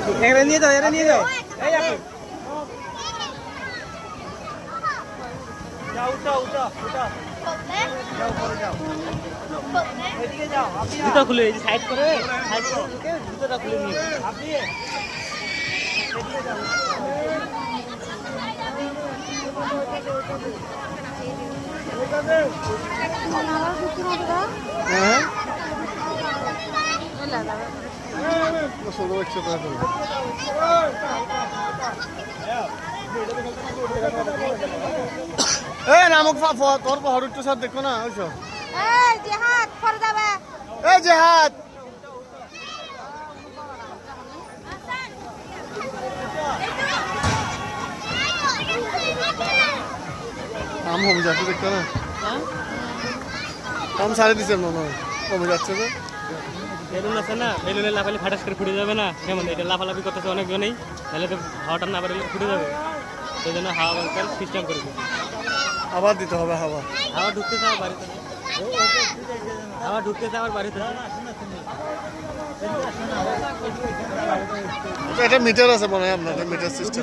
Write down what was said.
এখানে নিয়ে যাও, এটা নিয়ে যাও। এই আপু যাও, উঠো উঠো উঠো, যাও উপরে যাও, ওইদিকে যাও। আপনি জুতা খুলে এই সাইড করে, সাইড করে ঢুকে জুতাটা খুলে নিয়ে আপনি এদিকে যাও। হ্যাঁ নামক তোর হরুট্টু সব দেখো না ওইসব। এই জেহাদ আম কমে যাচ্ছে দেখতো না, আম সাড়ে দিচ্ছে মনে হয়, কমে যাচ্ছে তো। বেলুন আছে না, বেলুনে লাফালে ফাটাস করে ফুটে যাবে না, কেমন এটা লাফালাফি করতেছে অনেকজনেই, তাহলে তো হাওয়াটা না বাড়লে ফুটে যাবে। সেই জন্য হাওয়া বাড়িতে সিস্টেম করে দিবে, আবার দিতে হবে হাওয়া। হাওয়া ঢুকতেছে আবার বাড়িতে, হাওয়া ঢুকতেছে আবার বাড়িতে। এটা মিটার আছে মনে হয় আপনাদের, মিটার সিস্টেম।